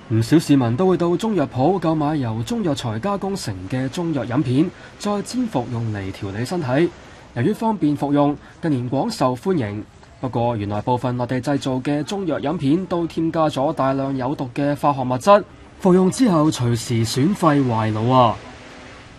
唔少市民都會到中藥鋪購買由中藥材加工成嘅中藥飲片，再煎服用嚟調理身體。由於方便服用，近年廣受歡迎。不過，原來部分內地製造嘅中藥飲片都添加咗大量有毒嘅化學物質，服用之後隨時損肺壞腦啊！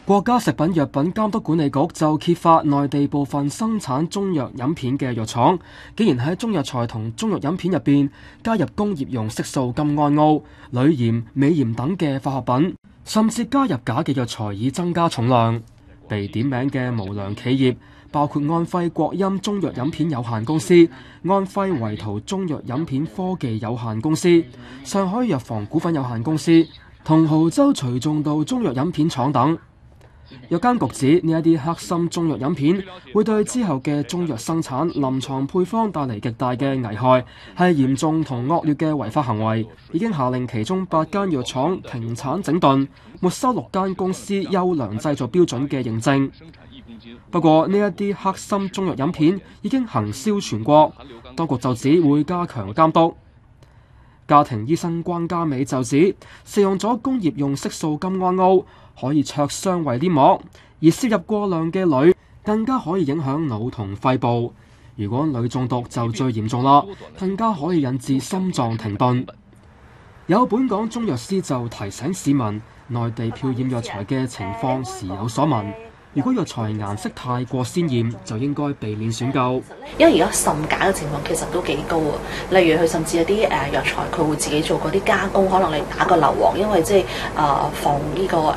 國家食品藥品監督管理局就揭發內地部分生產中藥飲片嘅藥廠，竟然喺中藥材同中藥飲片入邊加入工業用色素甘胺�aux、鋁鹽、鎂鹽等嘅化學品，甚至加入假嘅藥材以增加重量。被點名嘅無良企業包括安徽國音中藥飲片有限公司、安徽維圖中藥飲片科技有限公司、上海藥房股份有限公司同亳州徐眾道中藥飲片廠等。藥監局指呢一啲黑心中藥飲片會對之後嘅中藥生產、臨床配方帶嚟極大嘅危害，係嚴重同惡劣嘅違法行為，已經下令其中8間藥廠停產整頓，沒收6間公司優良製造標準嘅認證。不過呢一啲黑心中藥飲片已經行銷全國，當局就指會加強監督。家庭醫生關嘉美就指，食用咗工業用色素甘胺�aux可以灼傷胃黏膜，而攝入過量嘅鋁更加可以影響腦同肺部。如果鋁中毒就最嚴重啦，更加可以引致心臟停頓。有本港中藥師就提醒市民，內地漂染藥材嘅情況時有所聞。如果藥材顏色太過鮮豔，就應該避免選購。因為而家滲假嘅情況其實都幾高啊。例如佢甚至有啲藥材，佢會自己做嗰啲加工，可能你打個硫磺，因為即係防呢個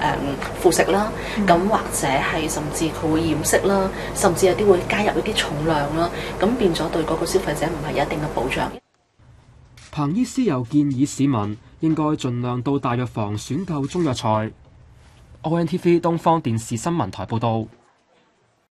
腐蝕啦。咁或者係甚至佢會染色啦，甚至有啲會加入一啲重量啦。咁變咗對嗰個消費者唔係有一定嘅保障。彭醫師又建議市民應該盡量到大藥房選購中藥材。ONTV 東方電視新聞台報導。